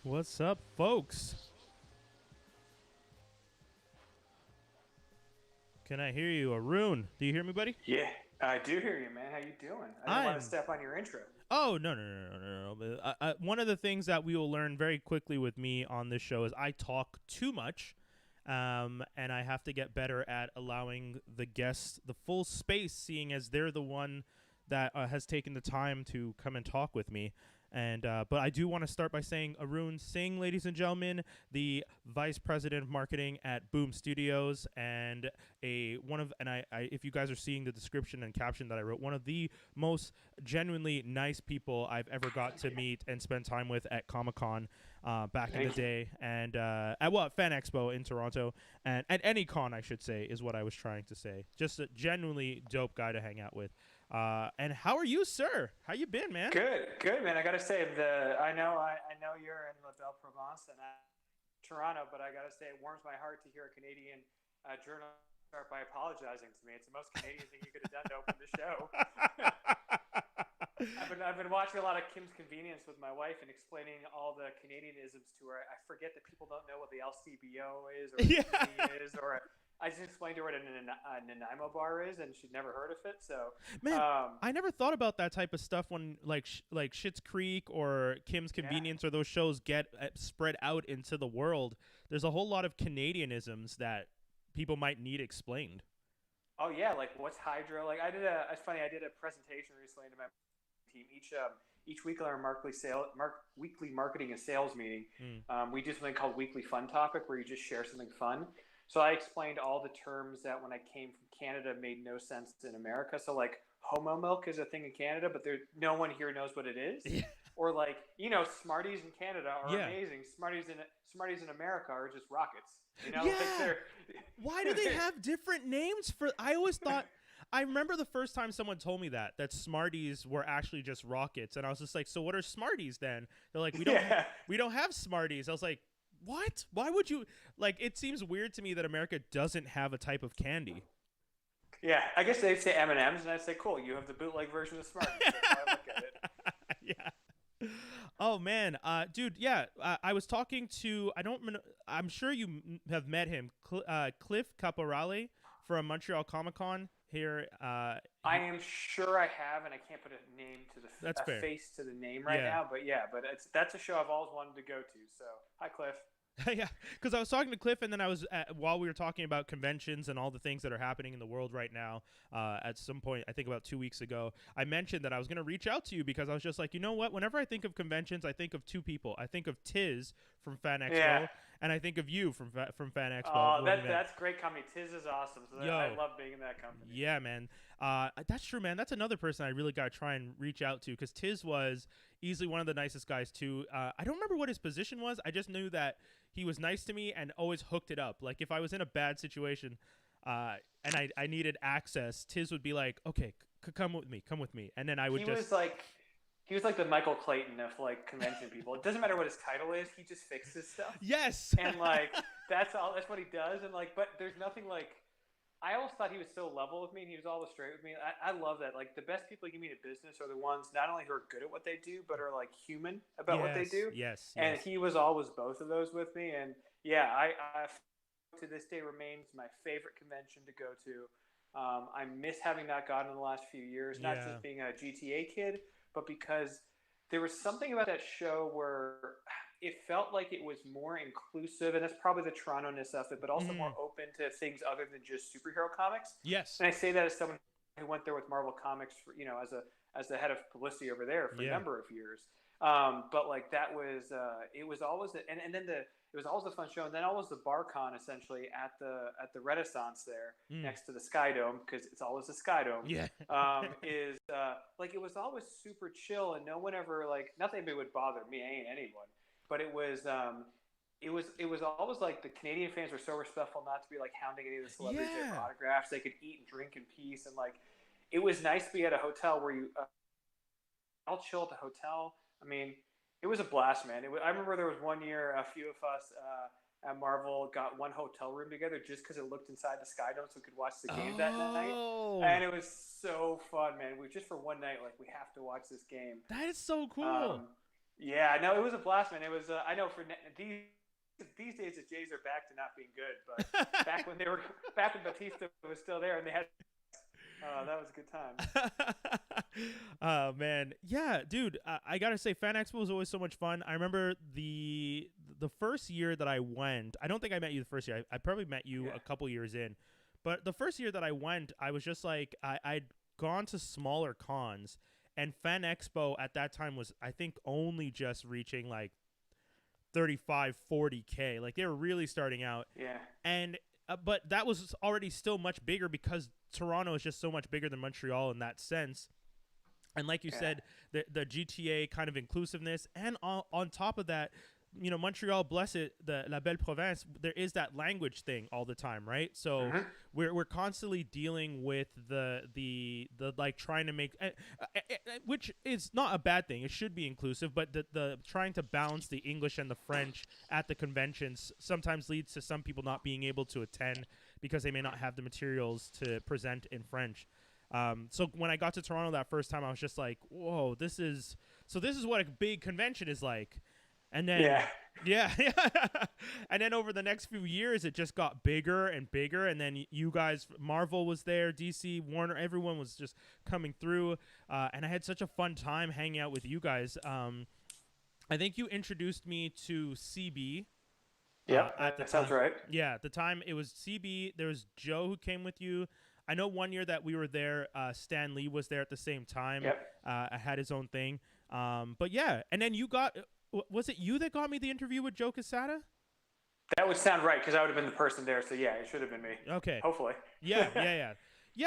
What's up, folks? Can I hear you? Arune, do you hear me, buddy? Yeah, I do hear you, man. How you doing? I didn't want to I'm. step on your intro. Oh no! One of the things that we will learn very quickly with me on this show is I talk too much, and I have to get better at allowing the guests the full space, seeing as they're the one that has taken the time to come and talk with me. And but I do want to start by saying Arune Singh, ladies and gentlemen, the vice president of marketing at Boom Studios, and if you guys are seeing the description and caption that I wrote, one of the most genuinely nice people I've ever got to meet and spend time with at Comic-Con back in the Thank you. day, and at Fanexpo in Toronto, and at any con I should say is what I was trying to say. Just a genuinely dope guy to hang out with. And how are you, sir? How you been, man? Good, man. I gotta say, I know you're in La Belle Provence and I'm in Toronto, but I gotta say, it warms my heart to hear a Canadian journalist start by apologizing to me. It's the most Canadian thing you could have done to open the show. I've been watching a lot of Kim's Convenience with my wife and explaining all the Canadianisms to her. I forget that people don't know what the LCBO is or Yeah. what the is, or I just explained to her what a Nanaimo bar is, and she'd never heard of it. So, Man, I never thought about that type of stuff when like Schitt's Creek or Kim's yeah. Convenience or those shows get spread out into the world. There's a whole lot of Canadianisms that people might need explained. Oh yeah, like what's hydro? Like it's funny. I did a presentation recently to my team. Each week on our weekly marketing and sales meeting, we do something called Weekly Fun Topic, where you just share something fun. So I explained all the terms that when I came from Canada made no sense in America. So like homo milk is a thing in Canada, but no one here knows what it is. Yeah. Or like Smarties in Canada are Yeah. amazing. Smarties in America are just rockets. Yeah. Like they're Why do they have different names for? I always thought. I remember the first time someone told me that Smarties were actually just rockets, and I was just like, "So what are Smarties then?" They're like, "We don't Yeah. we don't have Smarties." I was like, "What? Why would you?" Like, it seems weird to me that America doesn't have a type of candy. Yeah, I guess they'd say M&Ms, and I'd say, cool, you have the bootleg version of Smarties. That's how I look at it. Yeah. Oh man, dude. Yeah, I was talking to. I'm sure you have met him, Cliff Caporale from Montreal Comic Con here. I am sure I have, and I can't put a name to That's fair. face to the name right now. But yeah, that's a show I've always wanted to go to. So hi, Cliff. Yeah, because I was talking to Cliff, and then while we were talking about conventions and all the things that are happening in the world right now. At some point, I think about 2 weeks ago, I mentioned that I was going to reach out to you because I was just like, you know what? Whenever I think of conventions, I think of two people. I think of Tiz from Fanexpo, Yeah. and I think of you from Fanexpo. Oh, that's great company. Tiz is awesome. So I love being in that company. Yeah, man. That's true, man. That's another person I really got to try and reach out to because Tiz was easily one of the nicest guys too. I don't remember what his position was. I just knew that he was nice to me and always hooked it up. Like if I was in a bad situation, and I needed access, Tiz would be like, "Okay, come with me," and then I would He was like the Michael Clayton of like convention people. It doesn't matter what his title is; he just fixes stuff. Yes, And like that's all. That's what he does. And like, but there's nothing like. I always thought he was so level with me, and he was always straight with me. I love that. Like the best people you meet in business are the ones not only who are good at what they do, but are like human about what they do. Yes, And he was always both of those with me. And yeah, I to this day remains my favorite convention to go to. I miss having not gone in the last few years, not just being a GTA kid, but because there was something about that show where it felt like it was more inclusive, and that's probably the Toronto-ness of it, but also more open to things other than just superhero comics. Yes. And I say that as someone who went there with Marvel Comics, for, as the head of publicity over there for a number of years. But like that was, it was always, it was always a fun show, and then always the BarCon essentially at the Renaissance there next to the Sky Dome, because it's always the Sky Dome. Yeah. Is like it was always super chill, and no one ever like nothing would bother me. I ain't anyone, but it was always like the Canadian fans were so respectful not to be like hounding any of the celebrities for autographs. They could eat and drink in peace, and like it was nice to be at a hotel where you all chill at the hotel. I mean, it was a blast, man. I remember there was one year a few of us at Marvel got one hotel room together just because it looked inside the Sky Dome so we could watch the game that night. And it was so fun, man. We just for one night, like we have to watch this game. That is so cool. Yeah, no, it was a blast, man. It was. I know for these days the Jays are back to not being good, but back when Batista was still there and they had. That was a good time. Oh man, yeah, dude. I gotta say, Fan Expo was always so much fun. I remember the first year that I went. I don't think I met you the first year. I probably met you a couple years in, but the first year that I went, I was just like I'd gone to smaller cons, and Fan Expo at that time was I think only just reaching like 35, 40K. Like they were really starting out. Yeah. And but that was already still much bigger because Toronto is just so much bigger than Montreal in that sense. And like you said, the GTA kind of inclusiveness, and on top of that, Montreal, bless it, the La Belle Province, there is that language thing all the time, right? So we're constantly dealing with the like trying to make, which is not a bad thing. It should be inclusive, but the trying to balance the English and the French at the conventions sometimes leads to some people not being able to attend because they may not have the materials to present in French. So when I got to Toronto that first time, I was just like, whoa, this is what a big convention is like. And then, yeah. And then over the next few years, it just got bigger and bigger. And then you guys, Marvel was there, DC, Warner, everyone was just coming through. And I had such a fun time hanging out with you guys. I think you introduced me to CB. Yeah, that sounds right. Yeah, at the time it was CB. There was Joe who came with you. I know one year that we were there, Stan Lee was there at the same time. Yep. Had his own thing. But yeah, and then you got, was it you that got me the interview with Joe Quesada? That would sound right because I would have been the person there. So yeah, it should have been me. Okay. Hopefully. Yeah,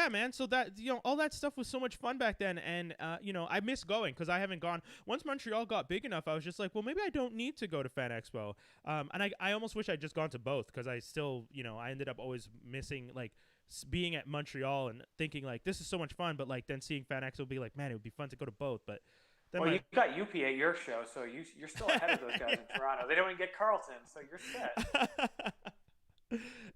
man. So that, all that stuff was so much fun back then. And, I miss going because I haven't gone. Once Montreal got big enough, I was just like, well, maybe I don't need to go to Fan Expo. And I almost wish I'd just gone to both because I still, I ended up always missing, like, being at Montreal and thinking, like, this is so much fun. But, like, then seeing Fan Expo be like, man, it would be fun to go to both. But then you got UP at your show, so you're still ahead of those guys in Toronto. They don't even get Carlton, so you're set.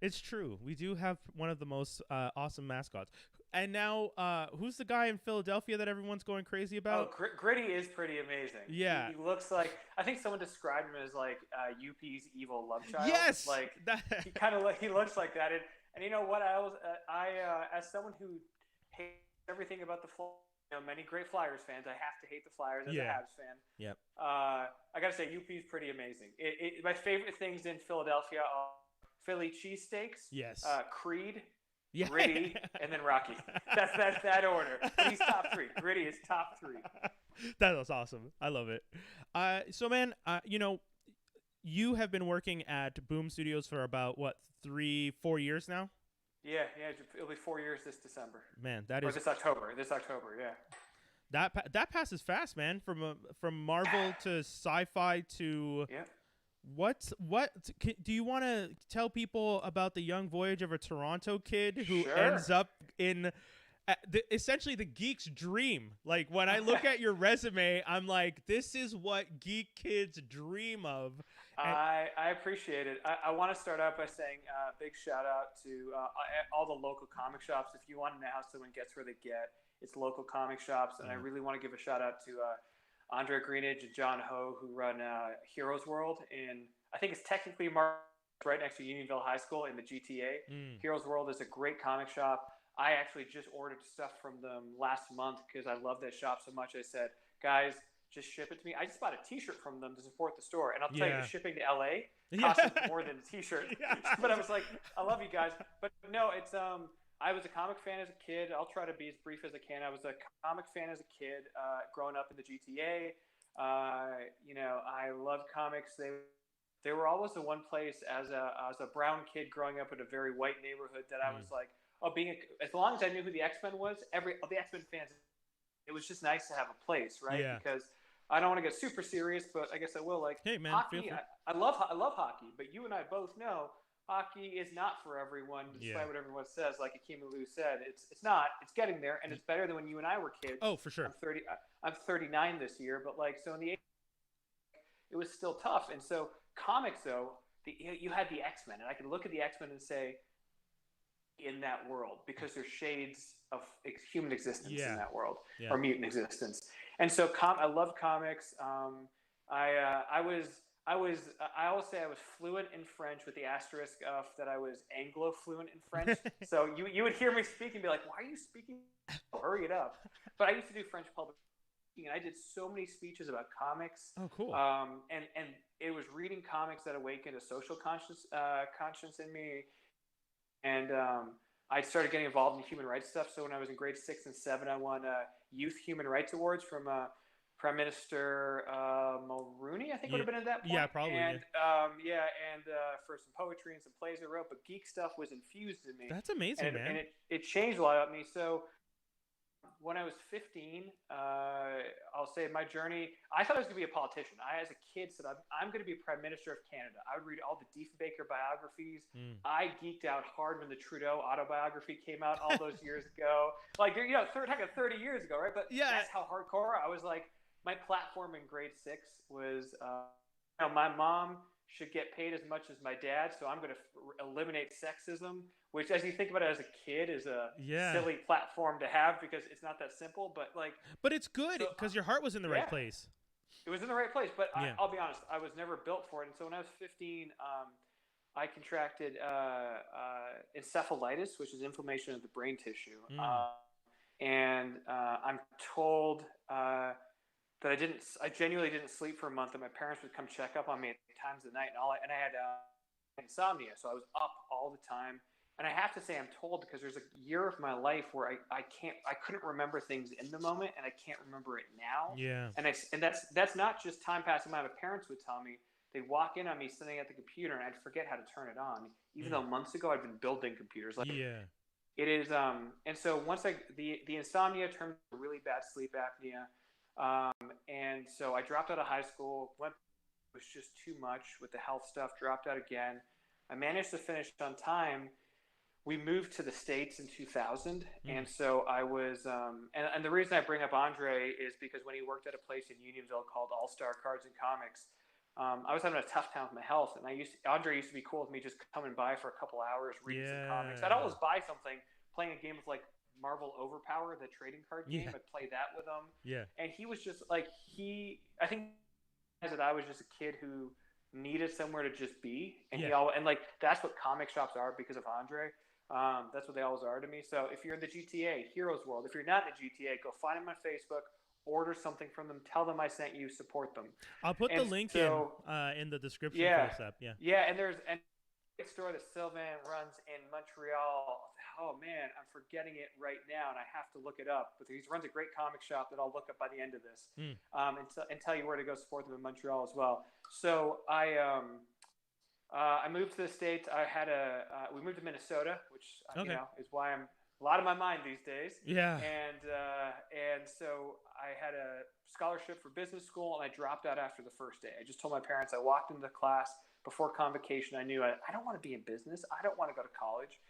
It's true. We do have one of the most awesome mascots. And now, who's the guy in Philadelphia that everyone's going crazy about? Oh, Gritty is pretty amazing. Yeah. He looks like, I think someone described him as like UP's evil love child. Yes! Like, he looks like that. And you know what? As someone who hates everything about the Flyers, many great Flyers fans, I have to hate the Flyers as a Habs fan. Yep. I got to say, UP is pretty amazing. My favorite things in Philadelphia are Philly cheesesteaks. Yes. Creed. Yeah. Gritty, and then Rocky. That's that order. He's top three. Gritty is top three. That was awesome. I love it. So, man, you have been working at Boom Studios for about, 3-4 years now? Yeah. It'll be 4 years this December. Man, or this October, yeah. That passes fast, man. From Marvel to sci-fi to... Yeah. Do you want to tell people about the young voyage of a Toronto kid who ends up in essentially the geek's dream? Like, when I look at your resume, I'm like, this is what geek kids dream of. I appreciate it. I want to start out by saying big shout out to all the local comic shops. If you want to know how someone gets where they get, it's local comic shops. And I really want to give a shout out to Andre Greenidge and John Ho, who run Heroes World I think it's technically right next to Unionville High School in the GTA. Heroes World is a great comic shop. I actually just ordered stuff from them last month because I love that shop so much. I said, guys, just ship it to me. I just bought a T-shirt from them to support the store, and I'll tell you, the shipping to LA costs more than a T-shirt. But I was like, I love you guys, but no, it's I was a comic fan as a kid. I'll try to be as brief as I can. I was a comic fan as a kid, growing up in the GTA. I loved comics. They were always the one place as a brown kid growing up in a very white neighborhood that I was like, as long as I knew who the X-Men was, the X-Men fans, it was just nice to have a place, right? Yeah. Because I don't want to get super serious, but I guess I will. Like, hey man, hockey, I love hockey, but you and I both know hockey is not for everyone, despite what everyone says. Like Akeem Lou said, it's not. It's getting there, and it's better than when you and I were kids. Oh, for sure. I'm 39 this year, but so in the 80s, it was still tough. And so comics, though, you had the X-Men, and I could look at the X-Men and say, in that world, because there's shades of human existence in that world, or mutant existence. And so I love comics. I always say I was fluent in French with the asterisk of that I was Anglo fluent in French. So you would hear me speak and be like, why are you speaking? Hurry it up. But I used to do French public speaking, and I did so many speeches about comics. Oh, cool. And it was reading comics that awakened a social conscience in me. And I started getting involved in human rights stuff. So when I was in grade 6 and 7, I won Youth Human Rights Awards from Prime Minister Mulroney, I think would have been at that point. Yeah, probably. And for some poetry and some plays I wrote, but geek stuff was infused in me. That's amazing, man. And it changed a lot about me. So when I was 15, I'll say my journey, I thought I was going to be a politician. I, as a kid, said, I'm going to be Prime Minister of Canada. I would read all the Diefenbaker biographies. I geeked out hard when the Trudeau autobiography came out all those years ago. Like, 30 years ago, right? But that's how hardcore I was. Like, my platform in grade 6 was, my mom should get paid as much as my dad, so I'm going to eliminate sexism, which, as you think about it as a kid, is a silly platform to have because it's not that simple. But it's good because your heart was in the right place. It was in the right place, but I'll be honest, I was never built for it. And so when I was 15, I contracted encephalitis, which is inflammation of the brain tissue, and I'm told that I genuinely didn't sleep for a month, and my parents would come check up on me at times of the night, and I had insomnia, so I was up all the time. And I have to say, I'm told, because there's a year of my life where I couldn't remember things in the moment, and I can't remember it now. Yeah. And that's not just time passing by. My parents would tell me, they'd walk in on me sitting at the computer, and I'd forget how to turn it on, even though months ago I'd been building computers. It is. And so once the insomnia turned to really bad sleep apnea. And so I dropped out of high school, it was just too much with the health stuff, dropped out again. I managed to finish on time. We moved to the States in 2000. And so I was, and the reason I bring up Andre is because when he worked at a place in Unionville called All Star Cards and Comics, I was having a tough time with my health. And Andre used to be cool with me just coming by for a couple hours, reading some comics. I'd always buy something, playing a game of like Marvel Overpower, the trading card game. I'd play that with him. Yeah. And he was just like, I think that I was just a kid who needed somewhere to just be. And that's what comic shops are because of Andre. That's what they always are to me. So if you're in the GTA, Heroes World, if you're not in the GTA, go find them on Facebook, order something from them, tell them I sent you, support them. I'll put the link in the description for this app. Yeah, and there's a store that Sylvain runs in Montreal. Oh man, I'm forgetting it right now, and I have to look it up. But he runs a great comic shop that I'll look up by the end of this, and tell you where to go support them in Montreal as well. So I moved to the States. We moved to Minnesota, which is why I'm a lot of my mind these days. Yeah. And so I had a scholarship for business school, and I dropped out after the first day. I just told my parents. I walked into the class before convocation. I knew I don't want to be in business. I don't want to go to college.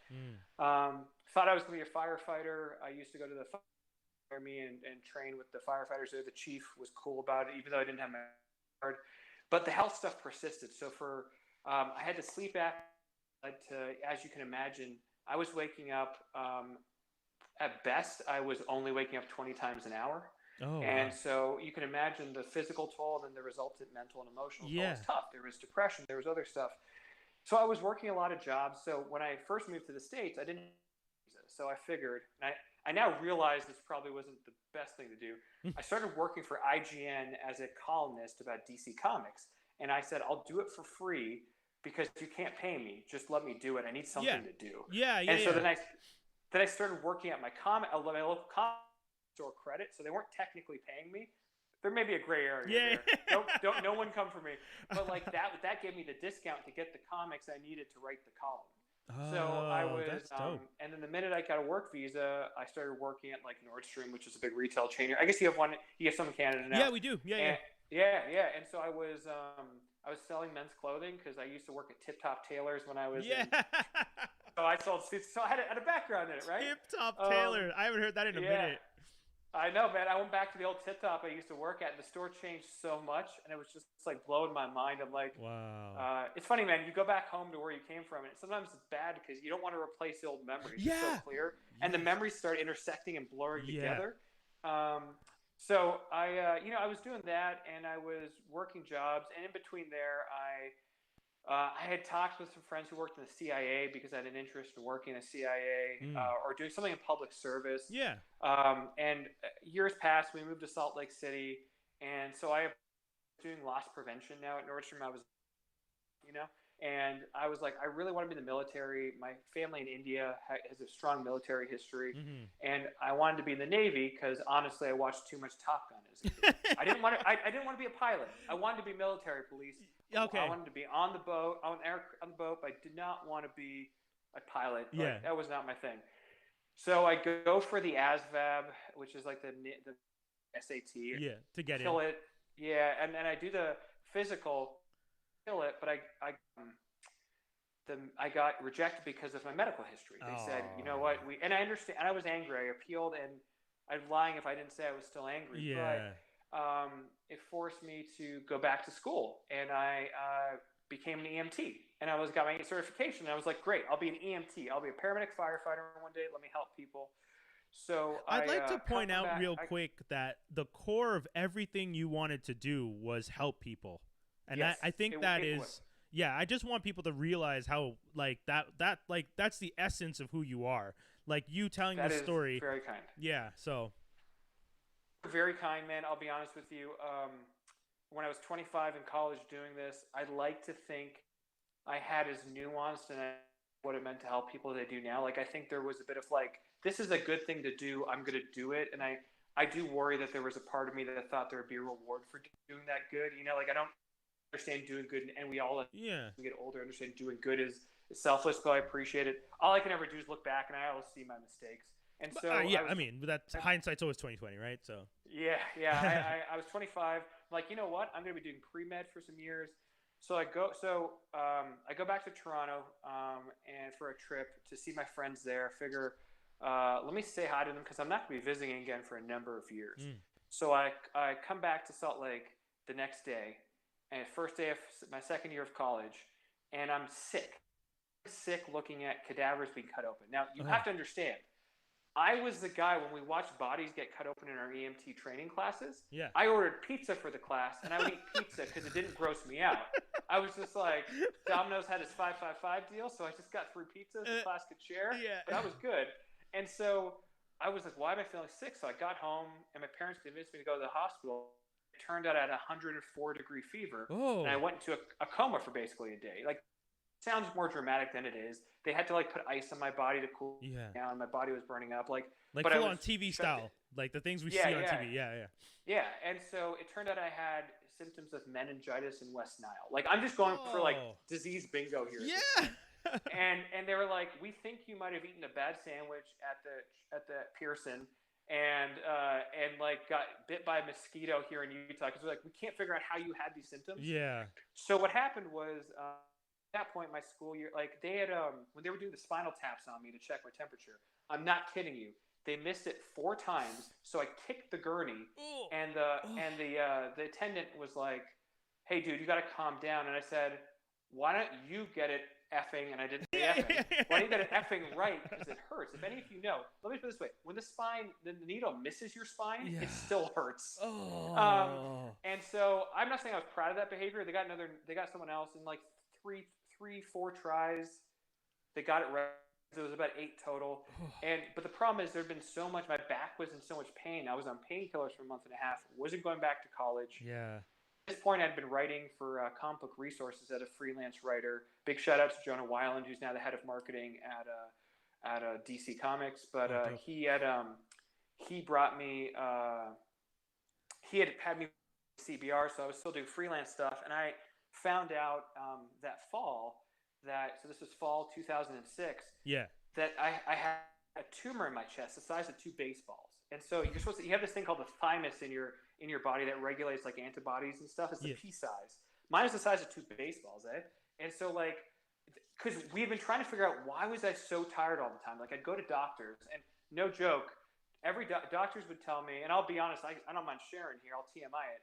Thought I was going to be a firefighter. I used to go to the army and train with the firefighters there. The chief was cool about it, even though I didn't have my card. But the health stuff persisted. So I had to sleep as you can imagine, I was waking up, at best, I was only waking up 20 times an hour. So you can imagine the physical toll and then the resultant mental and emotional toll was tough. There was depression, there was other stuff. So I was working a lot of jobs. So when I first moved to the States, I didn't use it. So I figured, and I now realize this probably wasn't the best thing to do. I started working for IGN as a columnist about DC Comics. And I said, I'll do it for free because you can't pay me. Just let me do it. I need something to do. Then I started working at my local comic store credit. So they weren't technically paying me. There may be a gray area there. Don't no one come for me. But like that gave me the discount to get the comics I needed to write the column. So I was, and then the minute I got a work visa, I started working at like Nordstrom, which is a big retail chain here. I guess you have one. You have some in Canada now. Yeah, we do. Yeah. And so I was selling men's clothing because I used to work at Tip Top Tailors when I was. So I sold suits. So I had a background in it, right? Tip Top Tailor. I haven't heard that in a minute. I know, man. I went back to the old Tip Top I used to work at, and the store changed so much, and it was just like blowing my mind. I'm like, wow. It's funny, man. You go back home to where you came from, and sometimes it's bad because you don't want to replace the old memories. It's so clear, and the memories start intersecting and blurring together. So I was doing that, and I was working jobs, and in between there, I had talked with some friends who worked in the CIA because I had an interest in working in the CIA Mm. or doing something in public service. Yeah. And years passed, we moved to Salt Lake City, and so I was doing loss prevention now at Nordstrom. I was, you know, and I was like, I really want to be in the military. My family in India has a strong military history, Mm-hmm. and I wanted to be in the Navy because honestly, I watched too much Top Gun as a kid. I didn't want to. I didn't want to be a pilot. I wanted to be military police. I Okay. wanted to be on the boat, on the boat. But I did not want to be a pilot. Yeah. Like that was not my thing. So I go for the ASVAB, which is like the SAT. Yeah. To get in. Kill it. Yeah, and then I do the physical, kill it, but I got rejected because of my medical history. They said, you know what, and I understand, and I was angry. I appealed, and I'm lying if I didn't say I was still angry. Yeah. But it forced me to go back to school, and I became an EMT, and I got my certification. And I was like, great, I'll be an EMT. I'll be a paramedic firefighter one day. Let me help people. So I'd like to point out back, real quick that the core of everything you wanted to do was help people. And yes, I think yeah, I just want people to realize how like that's the essence of who you are. Like you telling that the is story. very kind. Yeah, so very kind, man. I'll be honest with you. When I was 25 in college doing this, I'd like to think I had as nuanced and what it meant to help people as I do now. Like I think there was a bit of like, this is a good thing to do. I'm going to do it, and I do worry that there was a part of me that thought there would be a reward for doing that good. Like I don't understand doing good, and we all, as we get older, understand doing good is selfless. But I appreciate it. All I can ever do is look back, and I always see my mistakes. And so I mean, that's hindsight's always 20/20, right? So yeah. I was 25. I'm like, you know what? I'm going to be doing pre-med for some years. So I go back to Toronto and for a trip to see my friends there. Figure, let me say hi to them because I'm not going to be visiting again for a number of years. So I come back to Salt Lake the next day, and first day of my second year of college, and I'm sick looking at cadavers being cut open. Now you have to understand, I was the guy when we watched bodies get cut open in our EMT training classes. Yeah. I ordered pizza for the class, and I would eat pizza because it didn't gross me out. I was just like, Domino's had his 5-5-5 deal, so I just got 3 pizzas the class could share. Yeah. But I was good. And so I was like, why am I feeling sick? So I got home, and my parents convinced me to go to the hospital. It turned out I had a 104-degree fever, and I went into a coma for basically a day. Like, sounds more dramatic than it is. They had to like put ice on my body to cool down. My body was burning up, like full on TV style, like the things we see on TV. Yeah. And so it turned out I had symptoms of meningitis and West Nile. Like I'm just going for like disease bingo here. Yeah. and they were like, we think you might have eaten a bad sandwich at the Pearson and like got bit by a mosquito here in Utah because we're like, we can't figure out how you had these symptoms. Yeah. So what happened was. At that point, my school year, like they had, when they were doing the spinal taps on me to check my temperature, I'm not kidding you. They missed it 4 times, so I kicked the gurney, and the attendant was like, "Hey, dude, you got to calm down." And I said, "Why don't you get it effing?" And I didn't say effing. Why don't you get it effing right? Because it hurts. If any of you know, let me put it this way: when the needle misses your spine, it still hurts. And so I'm not saying I was proud of that behavior. They got someone else in like 3-4 tries. They got it right. It was about 8 total. But the problem is there'd been so much. My back was in so much pain. I was on painkillers for a month and a half. Wasn't going back to college. Yeah. At this point, I'd been writing for Comic Book Resources as a freelance writer. Big shout out to Jonah Weiland, who's now the head of marketing at DC Comics. But he brought me. He had me CBR, so I was still doing freelance stuff, and I found out that fall so this was fall 2006. Yeah. That I had a tumor in my chest the size of 2 baseballs, and so you have this thing called the thymus in your body that regulates like antibodies and stuff. It's the pea size. Mine was the size of 2 baseballs, And so like, because we had been trying to figure out why was I so tired all the time. Like I'd go to doctors, and no joke, every doctors would tell me, and I'll be honest, I don't mind sharing here. I'll TMI it.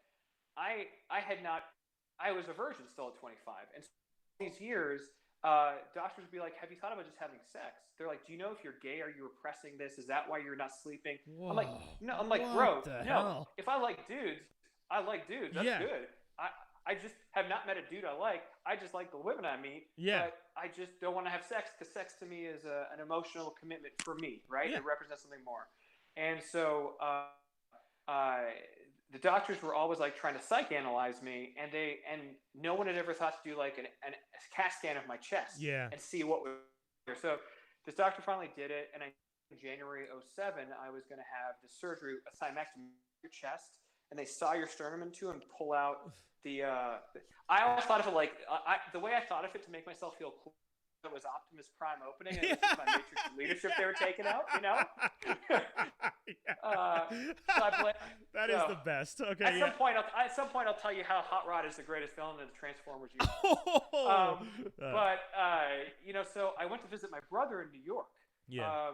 I was a virgin still at 25, and so these years doctors would be like, "Have you thought about just having sex?" They're like, "Do you know if you're gay? Are you repressing this? Is that why you're not sleeping?" I'm like, Whoa. "No." I'm like, What "Bro, the no. hell? If I like dudes, I like dudes. That's Yeah. good. I just have not met a dude I like. I just like the women I meet, Yeah. but I just don't want to have sex because sex to me is an emotional commitment for me, right? Yeah. It represents something more." And so uh, the doctors were always like trying to psychoanalyze me, and no one had ever thought to do like a CAT scan of my chest Yeah. and see what was there. So this doctor finally did it, and in January 07, I was going to have the surgery, a thymectomy of your chest, and they saw your sternum in two and pull out the. I always thought of it like the way I thought of it to make myself feel cool. It was Optimus Prime opening, and it was just my Matrix leadership they were taking out, you know. That is the best. Okay. At some point, I'll tell you how Hot Rod is the greatest villain in the Transformers universe. You know, so I went to visit my brother in New York. Yeah.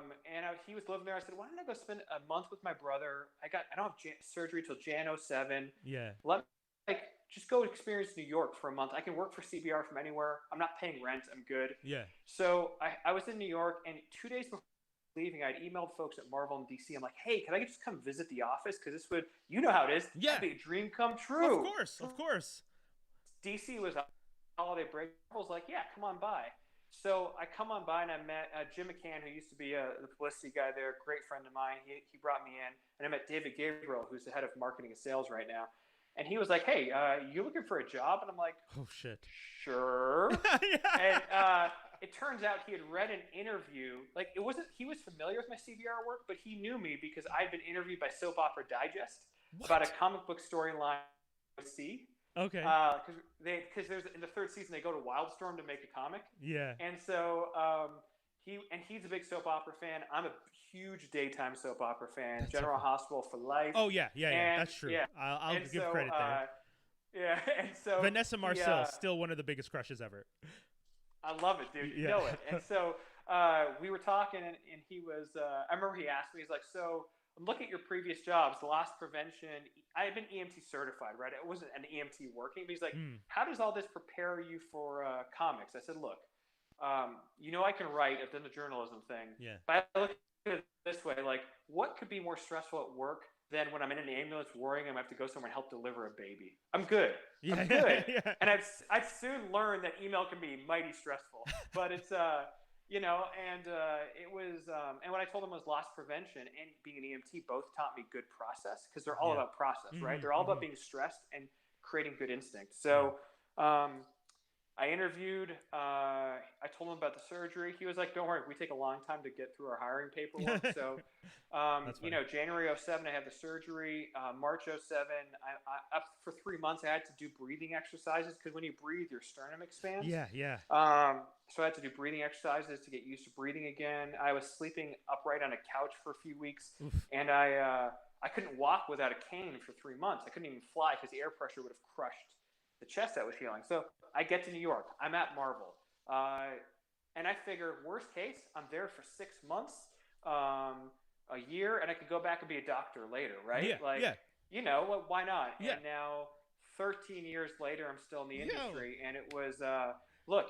He was living there. I said, "Why don't I go spend a month with my brother? I don't have surgery till Jan 07. Yeah. Just go experience New York for a month. I can work for CBR from anywhere. I'm not paying rent. I'm good." Yeah. So I was in New York, and 2 days before leaving, I'd emailed folks at Marvel in DC. I'm like, "Hey, can I just come visit the office? Because this would, you know how it is. Yeah. That'd be a dream come true." Of course. DC was a holiday break. Marvel's like, "Yeah, come on by." So I come on by, and I met Jim McCann, who used to be the publicity guy there, great friend of mine. He brought me in, and I met David Gabriel, who's the head of marketing and sales right now. And he was like, "Hey, you looking for a job?" And I'm like, "Oh shit, sure." Yeah. And it turns out he had read an interview. Like, it wasn't, he was familiar with my CBR work, but he knew me because I'd been interviewed by Soap Opera Digest about a comic book storyline with C. Okay. Because there's in the third season they go to Wildstorm to make a comic. Yeah. And so he's a big soap opera fan. I'm a huge daytime soap opera fan. That's General Hospital for life. Oh yeah. That's true. Yeah. I'll give credit there. Yeah, and so Vanessa Marcel, still one of the biggest crushes ever. I love it, dude. You know it. And so we were talking, and he was. I remember he asked me. He's like, "So I'm looking at your previous jobs, loss prevention. I have been EMT certified, right? It wasn't an EMT working, but he's like, how does all this prepare you for comics?" I said, "Look, you know I can write. I've done the journalism thing. Yeah. But I look at it this way, like, what could be more stressful at work than when I'm in an ambulance worrying I'm going to have to go somewhere and help deliver a baby? I'm good. Yeah. I'm good." Yeah. And I've soon learned that email can be mighty stressful. But it's, you know, and it was, and what I told him was loss prevention and being an EMT both taught me good process, because they're all about process, right? They're all about being stressed and creating good instinct. So, I interviewed, I told him about the surgery. He was like, "Don't worry, we take a long time to get through our hiring paperwork." So, you know, January 07, I had the surgery. March 07, I up for 3 months, I had to do breathing exercises, because when you breathe, your sternum expands. Yeah. So I had to do breathing exercises to get used to breathing again. I was sleeping upright on a couch for a few weeks. Oof. And I couldn't walk without a cane for 3 months. I couldn't even fly because the air pressure would have crushed the chest that was healing. So I get to New York. I'm at Marvel. And I figure, worst case, I'm there for 6 months, a year, and I could go back and be a doctor later, right? You know, well, why not? Yeah. And now, 13 years later, I'm still in the industry. And it was, look,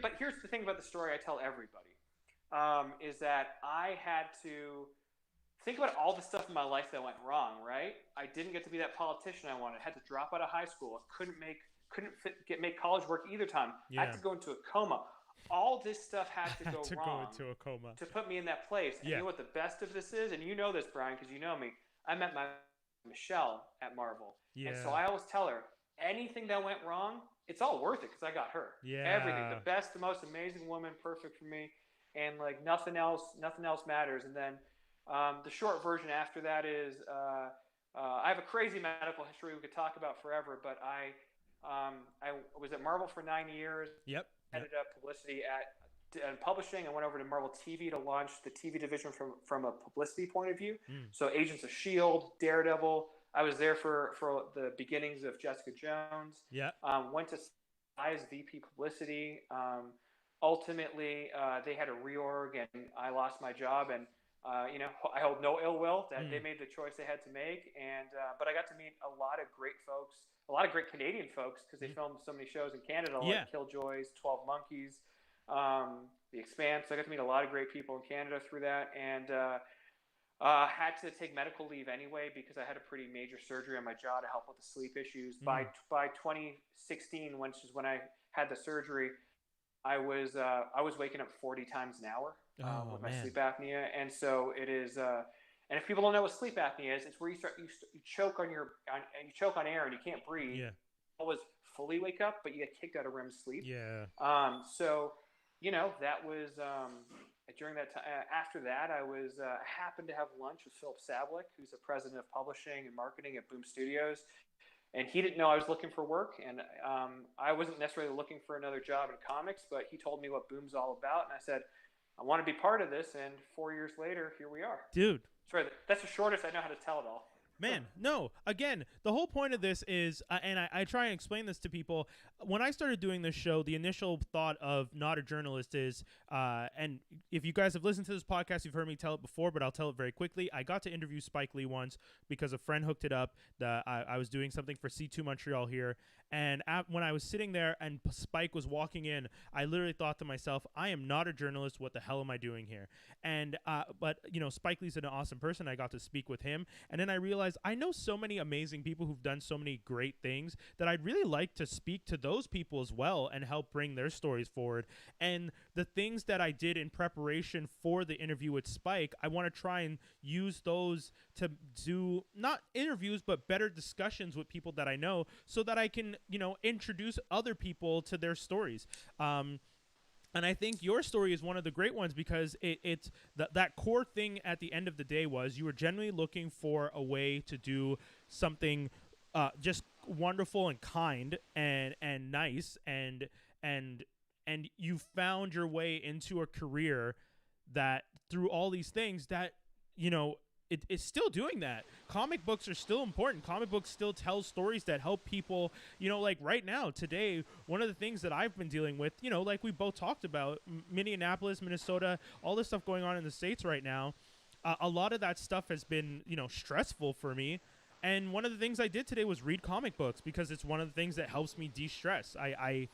but here's the thing about the story I tell everybody, is that I had to think about all the stuff in my life that went wrong, right? I didn't get to be that politician I wanted. I had to drop out of high school. Couldn't make college work either time. Yeah. I had to go into a coma. All this stuff had to go wrong go into a coma to put me in that place. And you know what the best of this is? And you know this, Brian, because you know me. I met my Michelle at Marvel. Yeah. And so I always tell her, anything that went wrong, it's all worth it, because I got her. Yeah. Everything. The best, the most amazing woman, perfect for me. And like nothing else matters. And then the short version after that is I have a crazy medical history we could talk about forever, but I was at Marvel for 9 years. Yep. Headed up publicity and publishing. I went over to Marvel TV to launch the TV division from a publicity point of view. So Agents of S.H.I.E.L.D., Daredevil. I was there for the beginnings of Jessica Jones. Yeah. Went to as VP publicity. Ultimately, they had a reorg, and I lost my job. And you know, I hold no ill will that they made the choice they had to make. And but I got to meet a lot of great folks, a lot of great Canadian folks, because they filmed so many shows in Canada, like Killjoys, 12 Monkeys. The Expanse. So I got to meet a lot of great people in Canada through that, and had to take medical leave anyway because I had a pretty major surgery on my jaw to help with the sleep issues. By 2016, which is when I had the surgery, I was waking up 40 times an hour Oh with my man. sleep apnea, and so it is. And if people don't know what sleep apnea is, it's where you choke on you choke on air and you can't breathe. Yeah. Always fully wake up, but you get kicked out of REM sleep. Yeah. So that was during that time. After that, I was happened to have lunch with Philip Sablik, who's the president of publishing and marketing at Boom Studios, and he didn't know I was looking for work, and I wasn't necessarily looking for another job in comics, but he told me what Boom's all about, and I said, I want to be part of this, and 4 years later, here we are. Dude. Sorry, that's the shortest I know how to tell it all. Man, no. Again, the whole point of this is, and I try and explain this to people. When I started doing this show, the initial thought of Not a Journalist is, and if you guys have listened to this podcast, you've heard me tell it before, but I'll tell it very quickly. I got to interview Spike Lee once because a friend hooked it up. I was doing something for C2 Montreal here, and when I was sitting there and Spike was walking in, I literally thought to myself, I am not a journalist. What the hell am I doing here? And but Spike Lee's an awesome person. I got to speak with him, and then I realized I know so many amazing people who've done so many great things that I'd really like to speak to those people as well and help bring their stories forward. And the things that I did in preparation for the interview with Spike, I want to try and use those to do not interviews, but better discussions with people that I know so that I can, introduce other people to their stories. And I think your story is one of the great ones because it's that core thing at the end of the day was you were genuinely looking for a way to do something just wonderful and kind and nice and you found your way into a career that through all these things that it's still doing that. Comic books are still important. Comic books still tell stories that help people, like right now, today, one of the things that I've been dealing with, like we both talked about, Minneapolis, Minnesota, all this stuff going on in the States right now, a lot of that stuff has been, stressful for me. And one of the things I did today was read comic books because it's one of the things that helps me de-stress. I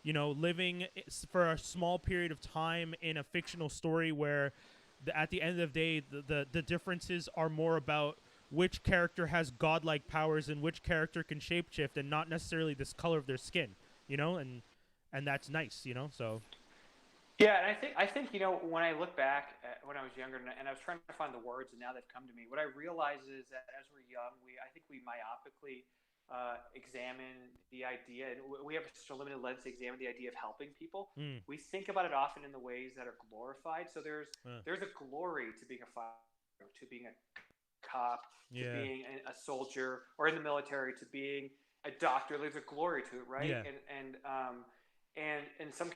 living for a small period of time in a fictional story where at the end of the day, the differences are more about which character has godlike powers and which character can shapeshift and not necessarily this color of their skin, and that's nice, so. Yeah, and I think when I look back at when I was younger and I was trying to find the words and now they've come to me, what I realize is that as we're young, I think we myopically examine the idea, and we have such a limited lens to examine the idea of helping people. We think about it often in the ways that are glorified. So there's a glory to being a firefighter, to being a cop, to being a soldier, or in the military, to being a doctor. There's a glory to it, right? Yeah. And some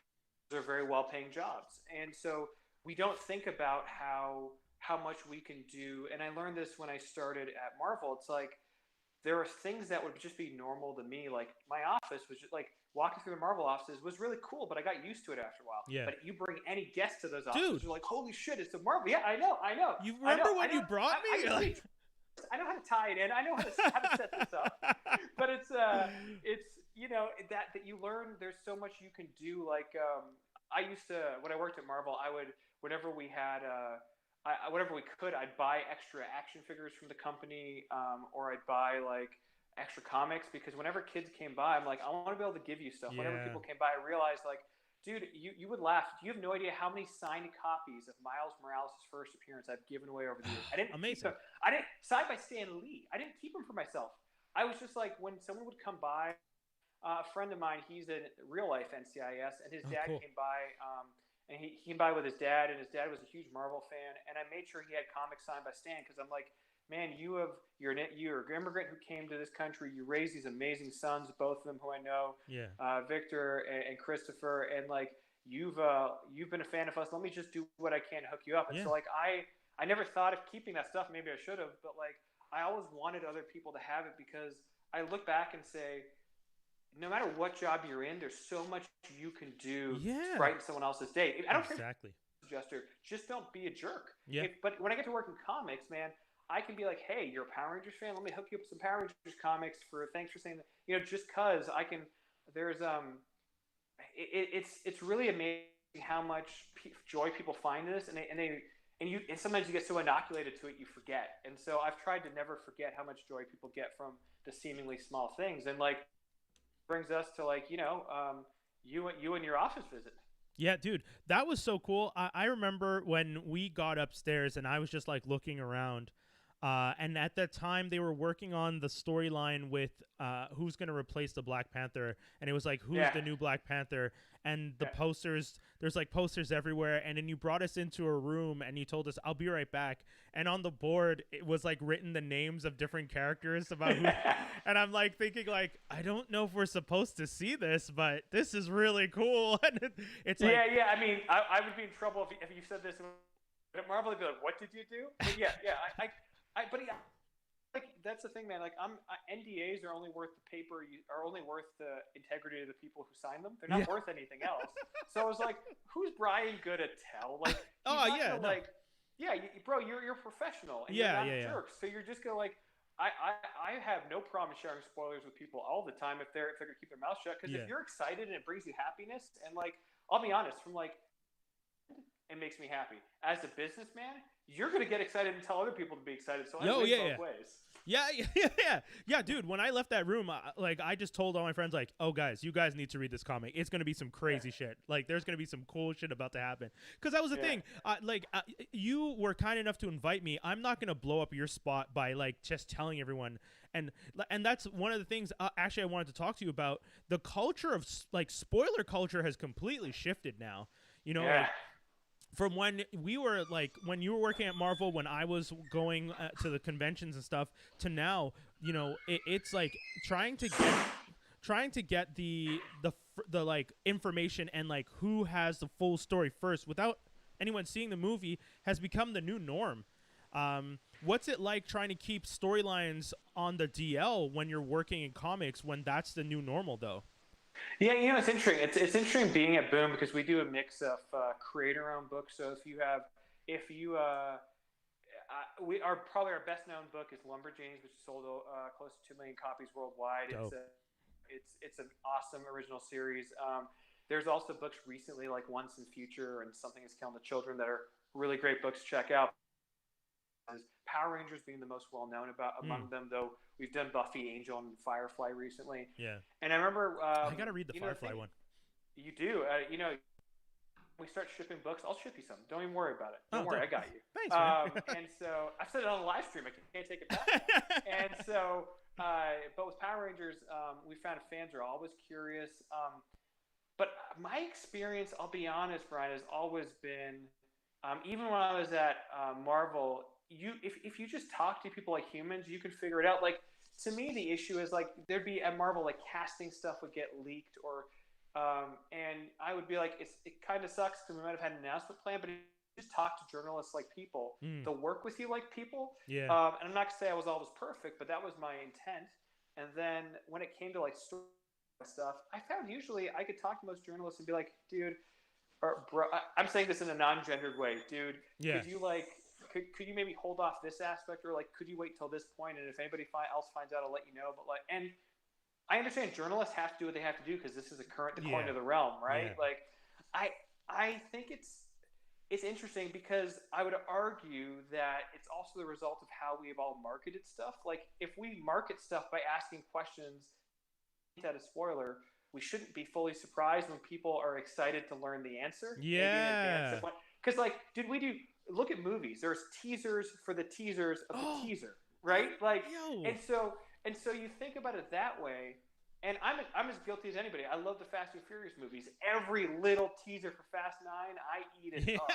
are very well-paying jobs, and so we don't think about how much we can do. And I learned this when I started at Marvel. It's like there are things that would just be normal to me. Like my office was just like walking through the Marvel offices was really cool, but I got used to it after a while. Yeah. But you bring any guest to those offices, you're like, holy shit, it's a Marvel. Yeah, I know. You remember when you brought me? I know how to tie it in. I know how to set this up. But it's that you learn. There's so much you can do. Like I used to, when I worked at Marvel, I would, whenever we had whatever we could, I'd buy extra action figures from the company, or I'd buy like extra comics, because whenever kids came by, I'm like, I want to be able to give you stuff. Yeah. Whenever people came by, I realized like, dude, you would laugh. You have no idea how many signed copies of Miles Morales' first appearance I've given away over the years. I didn't Amazing. I didn't, signed by Stan Lee. I didn't keep them for myself. I was just like, when someone would come by, a friend of mine, he's a real life NCIS, and his dad cool. came by. And he came by with his dad, and his dad was a huge Marvel fan. And I made sure he had comics signed by Stan, because I'm like, man, you're an immigrant who came to this country. You raised these amazing sons, both of them who I know, Victor and Christopher, and like you've been a fan of us. Let me just do what I can to hook you up. And so like I never thought of keeping that stuff. Maybe I should have, but like I always wanted other people to have it, because I look back and say, no matter what job you're in, there's so much you can do to brighten someone else's day. I don't exactly. Just don't be a jerk. Yeah. But when I get to work in comics, man, I can be like, hey, you're a Power Rangers fan? Let me hook you up with some Power Rangers comics thanks for saying that. Just because I can. There's it's really amazing how much joy people find in this, and sometimes you get so inoculated to it you forget. And so I've tried to never forget how much joy people get from the seemingly small things, and like brings us to like you and your office visit. Yeah, dude, that was so cool. I remember when we got upstairs and I was just like looking around. And at that time, they were working on the storyline with who's going to replace the Black Panther. And it was like, who's the new Black Panther? And the posters, there's like posters everywhere. And then you brought us into a room and you told us, I'll be right back. And on the board, it was like written the names of different characters about who. And I'm like thinking, like, I don't know if we're supposed to see this, but this is really cool. And it's like, yeah. I mean, I would be in trouble if you said this. At Marvel, would be like, "What did you do?" But but yeah, like that's the thing, man. Like NDAs are only worth the paper, are only worth the integrity of the people who sign them. They're not worth anything else. So I was like, "Who's Brian Goodell?" Like, bro, you're a professional, and you're not a jerk. So you're just gonna like, I have no problem sharing spoilers with people all the time if they're gonna keep their mouth shut. Because if you're excited and it brings you happiness, and like, I'll be honest, from like, it makes me happy. As a businessman, you're gonna get excited and tell other people to be excited. So I win both ways. Yeah, dude. When I left that room, I just told all my friends, like, "Oh, guys, you guys need to read this comic. It's gonna be some crazy shit. Like, there's gonna be some cool shit about to happen." Because that was the thing. You were kind enough to invite me. I'm not gonna blow up your spot by like just telling everyone. And that's one of the things. Actually, I wanted to talk to you about. The culture of like spoiler culture has completely shifted now. You know, like, from when we were like, when you were working at Marvel, when I was going to the conventions and stuff, to now, you know, it's like trying to get the like information and like who has the full story first without anyone seeing the movie has become the new norm. What's it like trying to keep storylines on the DL when you're working in comics when that's the new normal, though? Yeah, it's interesting. It's interesting being at Boom because we do a mix of creator-owned books. So we are probably our best-known book is Lumberjanes, which sold close to 2 million copies worldwide. It's an awesome original series. There's also books recently like Once and Future and Something Is Killing the Children that are really great books to check out. Power Rangers being the most well-known among them, though we've done Buffy, Angel, and Firefly recently. Yeah. And I remember I gotta read the Firefly one. You do. We start shipping books. I'll ship you some. Don't even worry about it. Don't worry, I got you. Thanks, man. And so I've said it on the live stream. I can't take it back. And so, but with Power Rangers, we found fans are always curious. But my experience, I'll be honest, Brian, has always been, even when I was at Marvel, if you just talk to people like humans, you can figure it out. Like, to me, the issue is like there'd be at Marvel, like casting stuff would get leaked or and I would be like, it kind of sucks because we might have had an announcement plan, but just talk to journalists like people. They'll work with you like people. Yeah. And I'm not gonna say I was always perfect, but that was my intent. And then when it came to like story stuff, I found usually I could talk to most journalists and be like, dude, or bro, I'm saying this in a non-gendered way, dude. Yeah. Could you like, could you maybe hold off this aspect, or like, could you wait till this point? And if anybody else finds out, I'll let you know. But like, and I understand journalists have to do what they have to do because this is a current coin of the realm, right? Yeah. Like, I think it's interesting because I would argue that it's also the result of how we've all marketed stuff. Like, if we market stuff by asking questions at a spoiler, we shouldn't be fully surprised when people are excited to learn the answer. Yeah. Because like, look at movies. There's teasers for the teasers of the teaser, right? Like, and so you think about it that way, and I'm as guilty as anybody. I love the Fast and Furious movies. Every little teaser for Fast 9, I eat it up.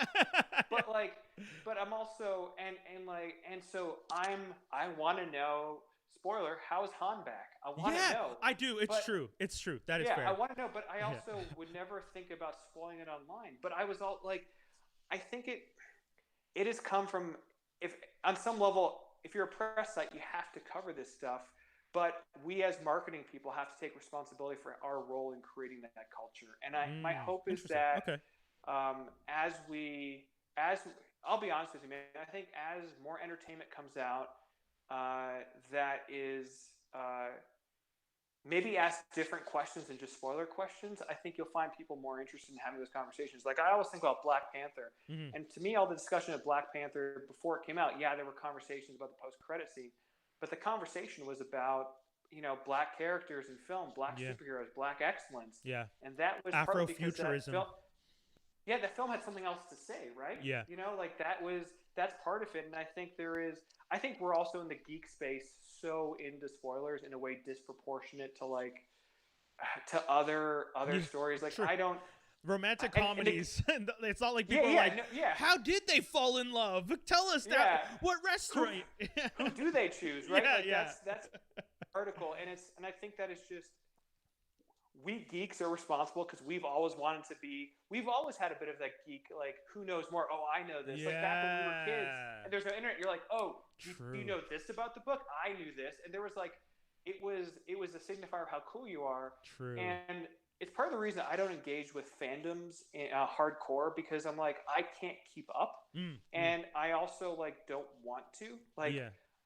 But I'm also and so I want to know. Spoiler: how is Han back? I want to know. I do. It's true. It's true. That is fair. I want to know, but I also would never think about spoiling it online. But I was all like, I think it has come from, if on some level, if you're a press site, you have to cover this stuff. But we as marketing people have to take responsibility for our role in creating that culture. And my hope is that as I'll be honest with you, man, I think as more entertainment comes out, that is maybe ask different questions than just spoiler questions, I think you'll find people more interested in having those conversations. Like I always think about Black Panther, Mm-hmm. and to me, all the discussion of Black Panther before it came out, yeah, there were conversations about the post-credit scene, but the conversation was about black characters in film, black Yeah. superheroes, black excellence, Yeah. and that was partly because that Afrofuturism. film. Yeah, the film had something else to say, right? Yeah. Like that's part of it, and I think we're also in the geek space so into spoilers in a way disproportionate to like to other Yeah. stories. Like Sure. I don't Romantic and comedies. It's not like people are like, how did they fall in love? Tell us that. What restaurant? Who do they choose, right? Yeah, like yeah. That's article, and I think that is just we geeks are responsible because we've always had a bit of that geek, like, who knows more? Oh, I know this. Yeah. Like back when we were kids and there's no internet, you're like, oh, do you know this about the book? I knew this. And there was like, it was a signifier of how cool you are. True. And it's part of the reason I don't engage with fandoms hardcore, because I'm like, I can't keep up. And I also like don't want to. Like,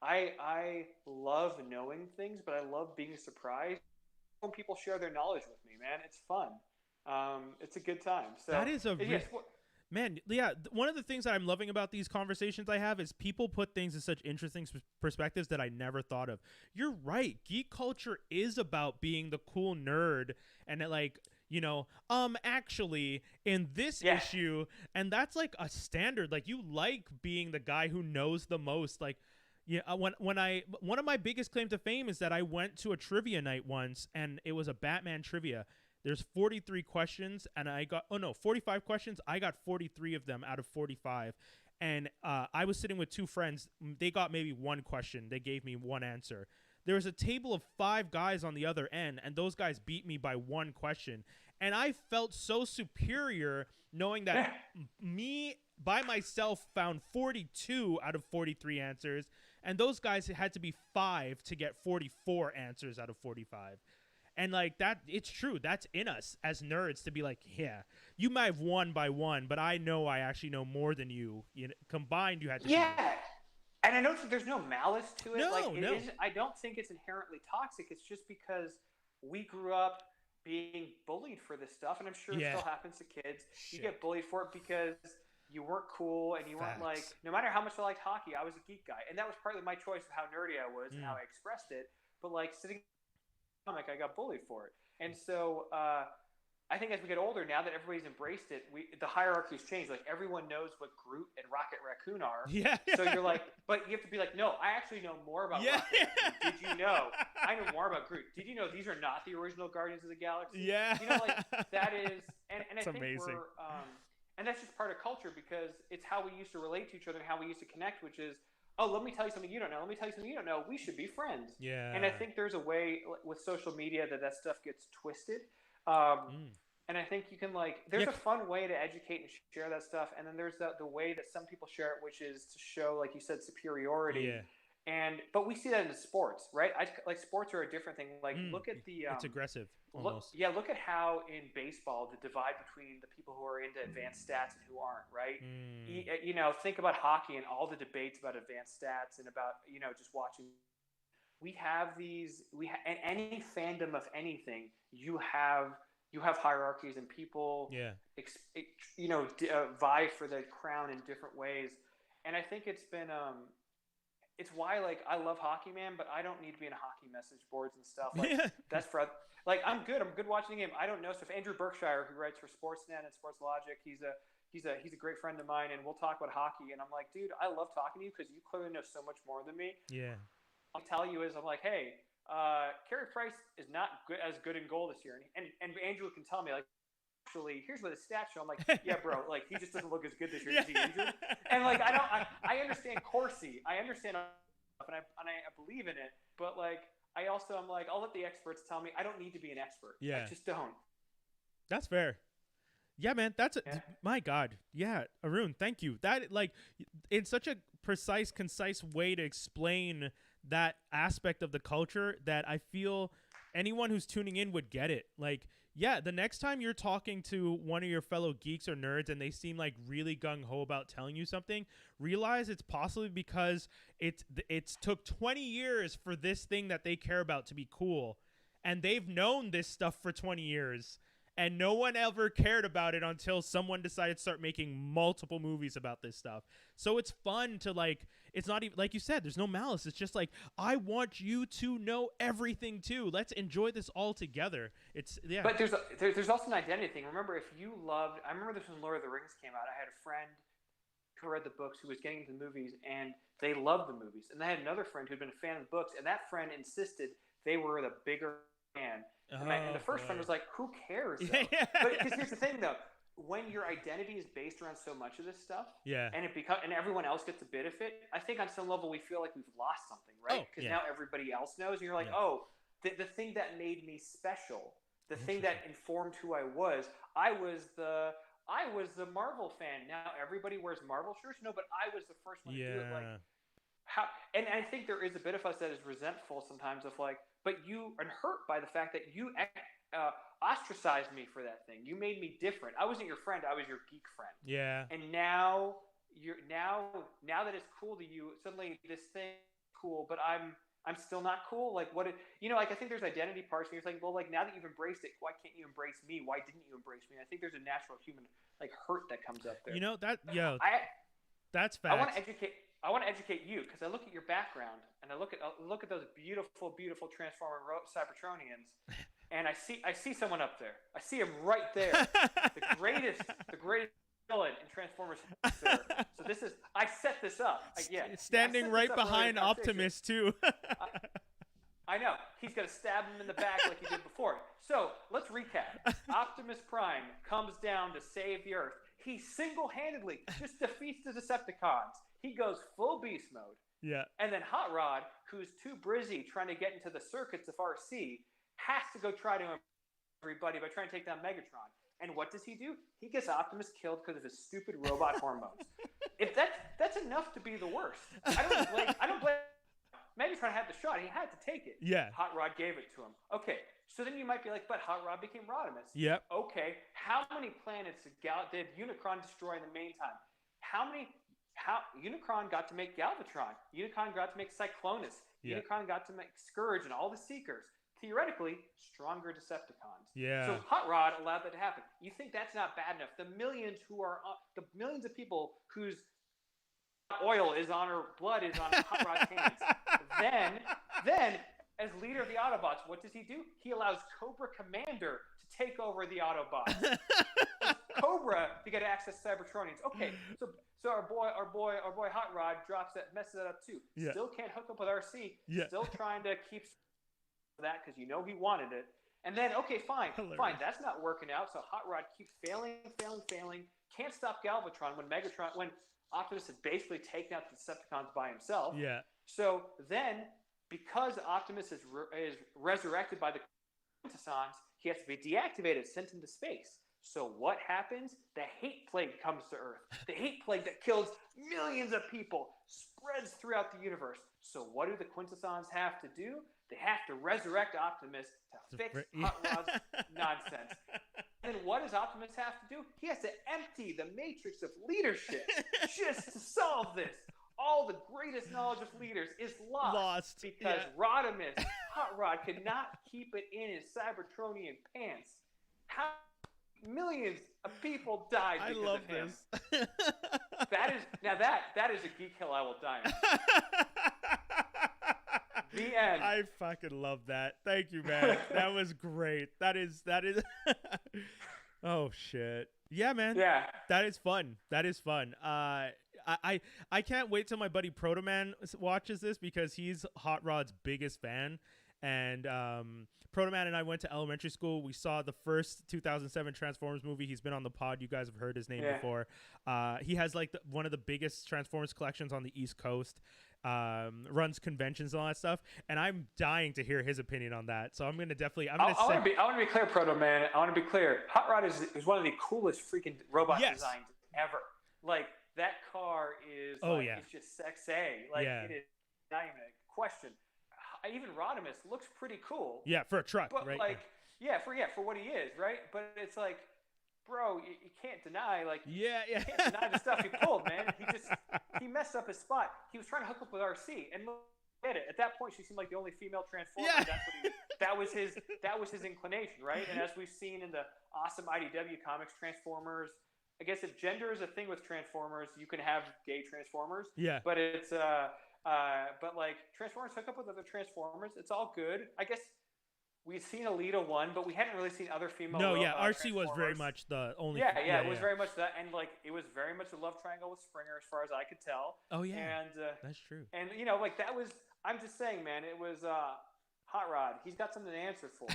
I love knowing things, but I love being surprised when people share their knowledge with me, man. It's fun. It's a good time. So that is yes, man, yeah. One of the things that I'm loving about these conversations I have is people put things in such interesting perspectives that I never thought of. You're right. Geek culture is about being the cool nerd and like, actually in this issue, and that's like a standard. Like you like being the guy who knows the most. Like, yeah, one of my biggest claim to fame is that I went to a trivia night once, and it was a Batman trivia. There's 43 questions, and 45 questions. I got 43 of them out of 45, and I was sitting with two friends. They got maybe one question. They gave me one answer. There was a table of 5 guys on the other end, and those guys beat me by one question, and I felt so superior knowing that me by myself found 42 out of 43 answers, and those guys had to be 5 to get 44 answers out of 45. And like that, it's true. That's in us as nerds to be like, yeah, you might have won by 1, but I know I actually know more than you. Combined, you had to. Yeah, and I know there's no malice to it. No, no. I don't think it's inherently toxic. It's just because we grew up being bullied for this stuff, and I'm sure it still happens to kids. You get bullied for it because you weren't cool, and you weren't like, no matter how much I liked hockey, I was a geek guy. And that was partly my choice of how nerdy I was and how I expressed it. But like sitting in the comic, I got bullied for it. And so I think as we get older, now that everybody's embraced it, the hierarchy's changed. Like everyone knows what Groot and Rocket Raccoon are. Yeah. So you're like, but you have to be like, no, I actually know more about Rocket Raccoon. Did you know? I know more about Groot. Did you know these are not the original Guardians of the Galaxy? Yeah. Like that is, and I think amazing. we're, and that's just part of culture because it's how we used to relate to each other and how we used to connect, which is, oh, let me tell you something you don't know. Let me tell you something you don't know. We should be friends. Yeah. And I think there's a way with social media that stuff gets twisted. And I think you can there's a fun way to educate and share that stuff. And then there's the way that some people share it, which is to show, like you said, superiority. Yeah. But we see that in sports, right? Sports are a different thing. Look at the it's aggressive. Almost. Look at how in baseball the divide between the people who are into advanced stats and who aren't, right? Think about hockey and all the debates about advanced stats and about just watching. We have and any fandom of anything, you have hierarchies and people vie for the crown in different ways. And I think it's been it's why I love hockey, man, but I don't need to be in hockey message boards and stuff. That's for I'm good watching the game. I don't know stuff. Andrew Berkshire, who writes for Sportsnet and Sports Logic, he's a great friend of mine, and we'll talk about hockey. And I'm like, dude, I love talking to you because you clearly know so much more than me. Yeah. I'll tell you I'm like, hey, Carey Price is not as good in goal this year, and Andrew can tell me actually, here's what his stats show. I'm like, yeah, bro, he just doesn't look as good this year. Is he injured? And I understand Corsi, I understand, and I believe in it, but I also I'm like, I'll let the experts tell me. I don't need to be an expert. Yeah, I just don't. That's fair. Yeah, man, my God. Yeah, Arune, thank you. That in such a precise, concise way to explain that aspect of the culture that I feel anyone who's tuning in would get it. The next time you're talking to one of your fellow geeks or nerds and they seem really gung-ho about telling you something, realize it's possibly because it's took 20 years for this thing that they care about to be cool. and they've known this stuff for 20 years. And no one ever cared about it until someone decided to start making multiple movies about this stuff. So it's fun to, like, it's not even, like you said, there's no malice. It's just like, I want you to know everything too. Let's enjoy this all together. It's, yeah. But there's also an identity thing. Remember, if you loved, I remember this when Lord of the Rings came out. I had a friend who read the books who was getting into the movies, and they loved the movies. And I had another friend who'd been a fan of the books, and that friend insisted they were the bigger fan. And the first friend was like, who cares? But because here's the thing, though. When your identity is based around so much of this stuff, and everyone else gets a bit of it, I think on some level we feel like we've lost something, right? Because now everybody else knows, and you're like, the thing that made me special, the thing that informed who I was the Marvel fan. Now everybody wears Marvel shirts. No, but I was the first one to do it. Like, how? And I think there is a bit of us that is resentful sometimes of like, but you are hurt by the fact that you ostracized me for that thing. You made me different. I wasn't your friend. I was your geek friend. Yeah. And now now that it's cool to you, suddenly this thing is cool, but I'm still not cool. Like what? Like I think there's identity parts. And you're like, well, like now that you've embraced it, why can't you embrace me? Why didn't you embrace me? I think there's a natural human like hurt that comes up there. That's facts. I want to educate you because I look at your background and I look at those beautiful, beautiful Transformer Cybertronians, and I see someone up there. I see him right there, the greatest villain in Transformers. So this is I set this up. Standing right behind Optimus too. I know he's gonna stab him in the back like he did before. So let's recap. Optimus Prime comes down to save the Earth. He single-handedly just defeats the Decepticons. He goes full beast mode. Yeah. And then Hot Rod, who's too busy trying to get into the circuits of RC, has to go try to impress everybody by trying to take down Megatron. And what does he do? He gets Optimus killed because of his stupid robot hormones. If that's enough to be the worst. I don't blame Megatron had the shot. He had to take it. Yeah. Hot Rod gave it to him. Okay. So then you might be like, but Hot Rod became Rodimus. Yep. Okay. How many planets did Unicron destroy in the meantime? How Unicron got to make Galvatron. Unicron got to make Cyclonus. Yeah. Unicron got to make Scourge and all the Seekers. Theoretically, stronger Decepticons. Yeah. So Hot Rod allowed that to happen. You think that's not bad enough? The millions of people whose oil is on or blood is on Hot Rod's hands. Then, as leader of the Autobots, what does he do? He allows Cobra Commander to take over the Autobots. Cobra to get access to Cybertronians. Okay, so our boy Hot Rod messes that up too. Yeah. Still can't hook up with RC. Yeah. Still trying to keep that because he wanted it. And then fine, that's not working out. So Hot Rod keeps failing. Can't stop Galvatron when Optimus had basically taken out the Decepticons by himself. Yeah. So then, because Optimus is resurrected by the Quintessons, he has to be deactivated, sent into space. So what happens? The hate plague comes to Earth. The hate plague that kills millions of people spreads throughout the universe. So what do the Quintessons have to do? They have to resurrect Optimus to fix Hot Rod's nonsense. And then what does Optimus have to do? He has to empty the matrix of leadership just to solve this. All the greatest knowledge of leaders is lost because Rodimus, Hot Rod, could not keep it in his Cybertronian pants. How millions of people died because of him. This. That is a geek hill I will die on. The end. I fucking love that. Thank you, man. That was great. That is oh shit. Yeah, man. Yeah. That is fun. I can't wait till my buddy Protoman watches this because he's Hot Rod's biggest fan. And Protoman and I went to elementary school. We saw the first 2007 Transformers movie. He's been on the pod. You guys have heard his name before. He has like one of the biggest Transformers collections on the East Coast. Runs conventions and all that stuff, and I'm dying to hear his opinion on that. So I'm gonna definitely. I want to be clear, Proto Man. I want to be clear. Hot Rod is one of the coolest freaking robot designs ever. Like that car is. It's just sexy. Like it is not even a question. Even Rodimus looks pretty cool. Yeah, for a truck, but right? Like for what he is, right? But it's like. Bro, you can't deny, you can't deny the stuff he pulled, man. He messed up his spot. He was trying to hook up with RC, and look at it. At that point, she seemed like the only female Transformer. Yeah. that was his inclination, right? And as we've seen in the awesome IDW comics, Transformers. I guess if gender is a thing with Transformers, you can have gay Transformers. Yeah. But it's but like Transformers hook up with other Transformers. It's all good. I guess we've seen Alita 1, but we hadn't really seen other female. No, yeah, RC was very much the only. Yeah, it was very much that, and like it was very much a love triangle with Springer, as far as I could tell. Oh yeah, and that's true. And like that was. I'm just saying, man, it was. Hot Rod, he's got something to answer for.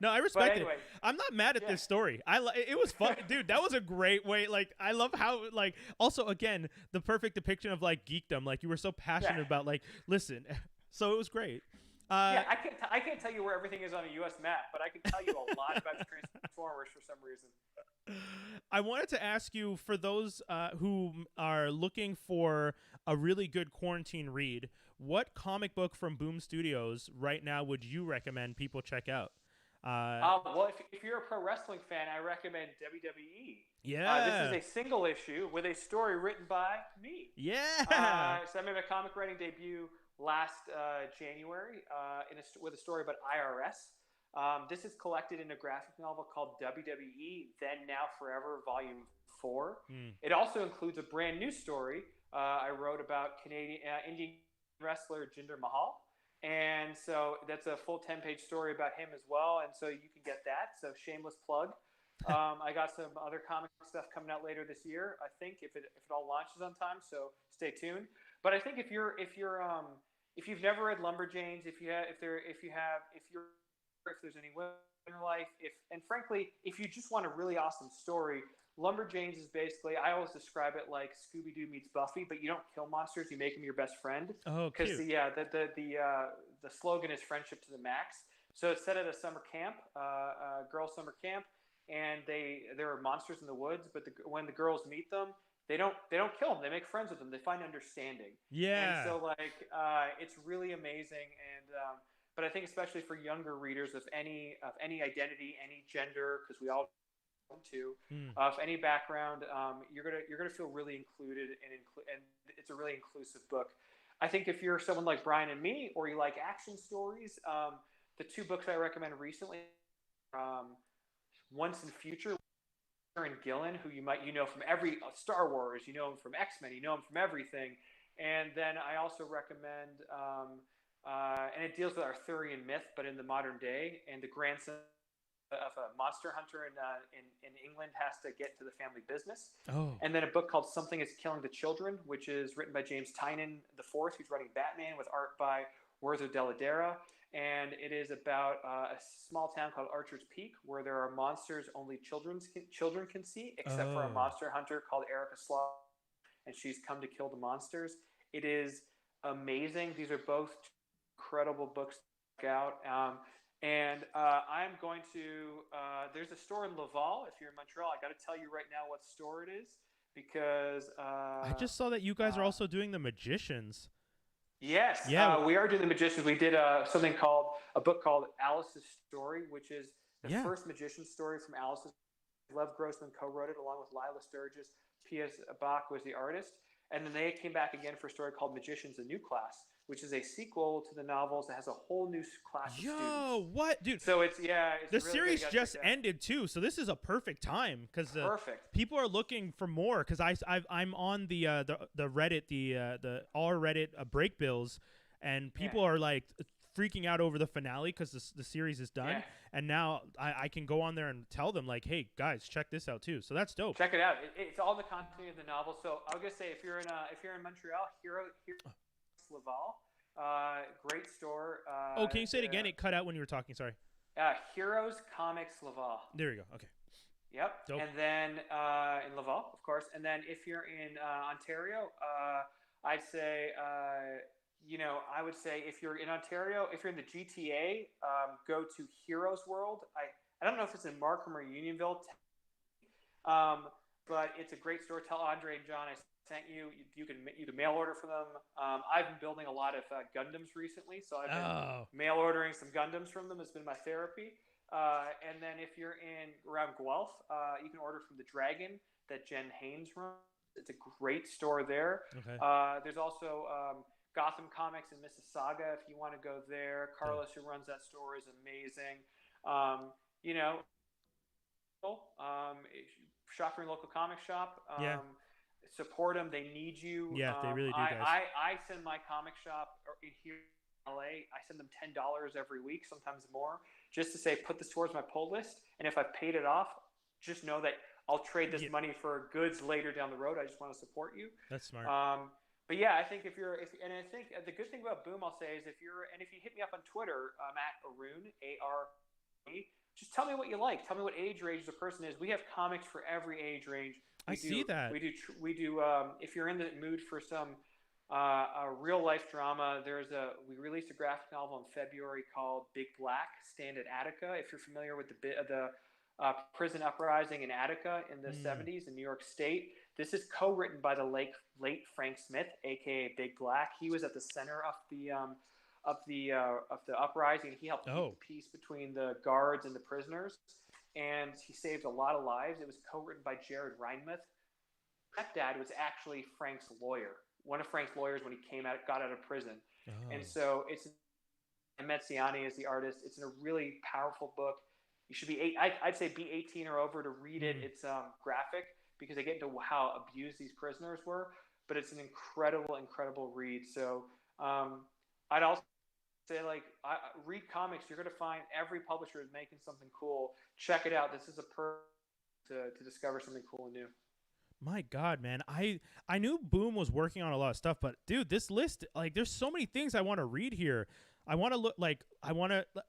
No, I respect anyway, it. I'm not mad at this story. It was fun, dude. That was a great way. Like, I love how, like, also again, the perfect depiction of like geekdom. Like, you were so passionate about, like, listen. So it was great. I can't tell you where everything is on a U.S. map, but I can tell you a lot about the Transformers for some reason. I wanted to ask you, for those who are looking for a really good quarantine read, what comic book from Boom Studios right now would you recommend people check out? Well, if you're a pro wrestling fan, I recommend WWE. Yeah. This is a single issue with a story written by me. Yeah. So I made my comic writing debut last January with a story about IRS. This is collected in a graphic novel called WWE, Then, Now, Forever, Volume 4. It also includes a brand new story I wrote about Canadian Indian wrestler Jinder Mahal. And so that's a full 10-page story about him as well. And so you can get that. So shameless plug. I got some other comic stuff coming out later this year, I think, if it all launches on time. So stay tuned. But I think if you've never read Lumberjanes, if there's any women in your life, and frankly, if you just want a really awesome story, Lumberjanes is basically, I always describe it like Scooby-Doo meets Buffy, but you don't kill monsters, you make them your best friend. Oh, because the slogan is friendship to the max. So it's set at a summer camp, girls' summer camp, and there are monsters in the woods, but when the girls meet them, they don't kill them. They make friends with them. They find understanding. Yeah. And so it's really amazing. And but I think especially for younger readers of any identity, any gender, because we all to of any background, you're gonna feel really included and it's a really inclusive book. I think if you're someone like Brian and me, or you like action stories, the two books I recommend recently, Once and Future, and Gillen, who you know from every Star Wars, you know him from X-Men, you know him from everything, and then I also recommend, and it deals with Arthurian myth, but in the modern day, and the grandson of a monster hunter in England has to get to the family business. Oh. And then a book called Something is Killing the Children, which is written by James Tynion IV, who's writing Batman, with art by Werther Dell'Edera. And it is about a small town called Archer's Peak, where there are monsters only children can see, except for a monster hunter called Erica Slaw, and she's come to kill the monsters. It is amazing. These are both incredible books to check out. And I'm going to, there's a store in Laval. If you're in Montreal, I got to tell you right now what store it is, because I just saw that you guys are also doing The Magicians. Yes, yeah. We are doing The Magicians. We did a book called Alice's Story, which is the first magician story from Alice's. Lev Grossman co-wrote it along with Lila Sturgis. P.S. Bach was the artist. And then they came back again for a story called Magicians, A New Class, which is a sequel to the novels that has a whole new class of students. Yo, what? Dude. So it's the really series just ended, too, so this is a perfect time, because people are looking for more, because I'm on the Reddit, the all Reddit break bills, and people are, like, freaking out over the finale because the series is done, and now I can go on there and tell them, like, hey guys, check this out too. So that's dope. Check it out. It's all the content of the novel. So I'll just say, if you're in Montreal, Hero Laval, great store. Can you say it again? It cut out when you were talking. Sorry. Heroes Comics Laval. There you go. Okay. Yep. Dope. And then in Laval, of course. And then if you're in Ontario, I'd say. I would say if you're in Ontario, if you're in the GTA, go to Heroes World. I don't know if it's in Markham or Unionville, but it's a great store. Tell Andre and John I sent you. You can mail order for them. I've been building a lot of Gundams recently, so I've been mail ordering some Gundams from them. It's been my therapy. And then if you're around Guelph, you can order from the Dragon that Jen Haynes runs. It's a great store there. Okay. There's also Gotham Comics in Mississauga, if you want to go there. Carlos, who runs that store, is amazing. You know, shop for your local comic shop. Yeah. Support them. They need you. Yeah, they really do, guys. I send my comic shop here in LA. I send them $10 every week, sometimes more, just to say put this towards my pull list. And if I've paid it off, just know that I'll trade this money for goods later down the road. I just want to support you. That's smart. But yeah, I think and I think the good thing about Boom, I'll say, is if you hit me up on Twitter, I'm at Arune, A-R-E, just tell me what you like. Tell me what age range the person is. We have comics for every age range. I see that. We do. If you're in the mood for some a real life drama, we released a graphic novel in February called Big Black, Stand at Attica. If you're familiar with the prison uprising in Attica in the 70s in New York State, this is co-written by the late Frank Smith, aka Big Black. He was at the center of the uprising. He helped keep the peace between the guards and the prisoners, and he saved a lot of lives. It was co-written by Jared Reinmuth. Stepdad was actually Frank's lawyer, one of Frank's lawyers when he got out of prison. And so Metziani is the artist. It's a really powerful book. You should be I'd say be 18 or over to read it. It's graphic because they get into how abused these prisoners were, but it's an incredible read. So I'd also say, read comics. You're going to find every publisher is making something cool. Check it out. This is to discover something cool and new. My God, man. I knew Boom was working on a lot of stuff, but dude, this list, there's so many things I want to read here. I want to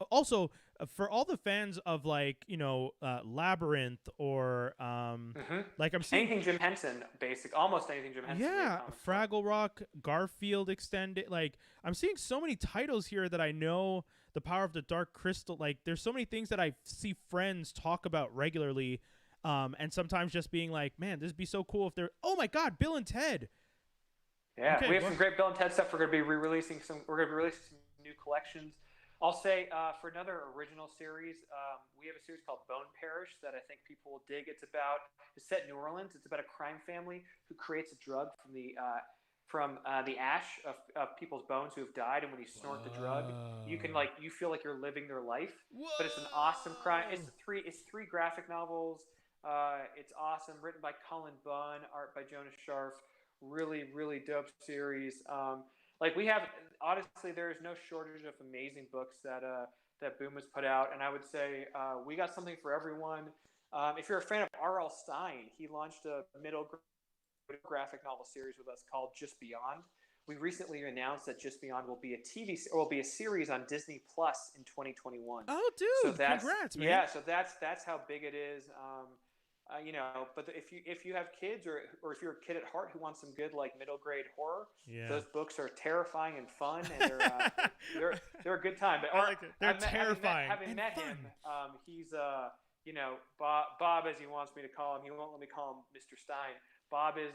also for all the fans of Labyrinth or I'm seeing anything Jim Henson, almost anything Jim Henson. Yeah, Fraggle Rock, Garfield Extended. I'm seeing so many titles here that I know. The Power of the Dark Crystal. There's so many things that I see friends talk about regularly, and sometimes just being like, man, this would be so cool if they're. Oh my God, Bill and Ted. Yeah, we have some great Bill and Ted stuff. We're going to be releasing some new collections. I'll say for another original series, we have a series called Bone Parish that I think people will dig. It's set in New Orleans. It's about a crime family who creates a drug from the ash of people's bones who have died, and when you snort the drug, you feel like you're living their life. Whoa. But it's an awesome crime. It's three graphic novels. It's awesome, written by Cullen Bunn, art by Jonas Scharf. Really, really dope series. We have, honestly, there is no shortage of amazing books that Boom has put out, and I would say we got something for everyone. If you're a fan of R.L. Stine, he launched a middle graphic novel series with us called Just Beyond. We recently announced that Just Beyond will be a series on Disney Plus in 2021. Oh, dude! So congrats, man. Yeah, so that's how big it is. But if you have kids or if you're a kid at heart who wants some good middle grade horror, those books are terrifying and fun, and they're a good time. But I like it. They're terrifying. Having met him, he's Bob, as he wants me to call him. He won't let me call him Mr. Stein. Bob is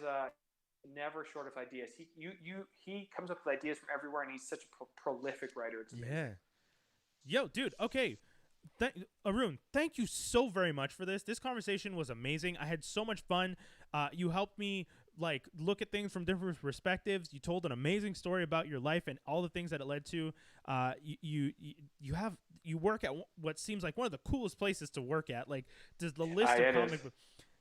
never short of ideas. He comes up with ideas from everywhere, and he's such a prolific writer. It's amazing. Yeah. Yo, dude. Okay. Arune, thank you so very much for this. This conversation was amazing. I had so much fun. You helped me look at things from different perspectives. You told an amazing story about your life and all the things that it led to. You work at what seems like one of the coolest places to work at. Does the list of comic books,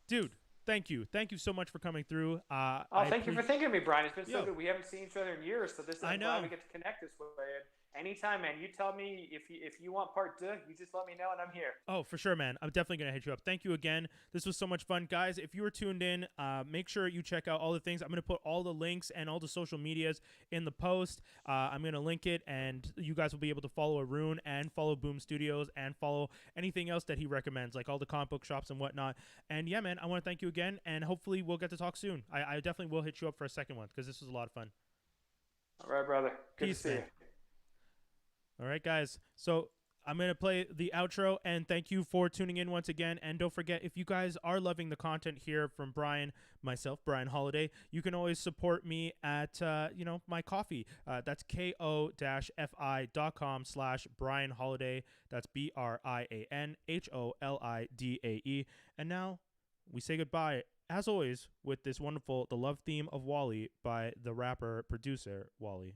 dude. Thank you so much for coming through. Thank you for thinking of me, Brian. It's been so good. We haven't seen each other in years, so I'm glad we get to connect this way. Anytime, man. You tell me if you want part 2, you just let me know, and I'm here. Oh, for sure, man. I'm definitely going to hit you up. Thank you again. This was so much fun. Guys, if you were tuned in, make sure you check out all the things. I'm going to put all the links and all the social medias in the post. I'm going to link it, and you guys will be able to follow Arune and follow Boom Studios and follow anything else that he recommends, like all the comic book shops and whatnot. And yeah, man, I want to thank you again, and hopefully we'll get to talk soon. I definitely will hit you up for a second one because this was a lot of fun. All right, brother. Good Peace, to see you. All right, guys. So I'm going to play the outro, and thank you for tuning in once again. And don't forget, if you guys are loving the content here from myself, Brian Holidae, you can always support me at, my coffee. That's ko-fi.com/Brian Holidae. That's BrianHolidae. And now we say goodbye, as always, with this wonderful The Love Theme of Wally by the rapper producer Wally.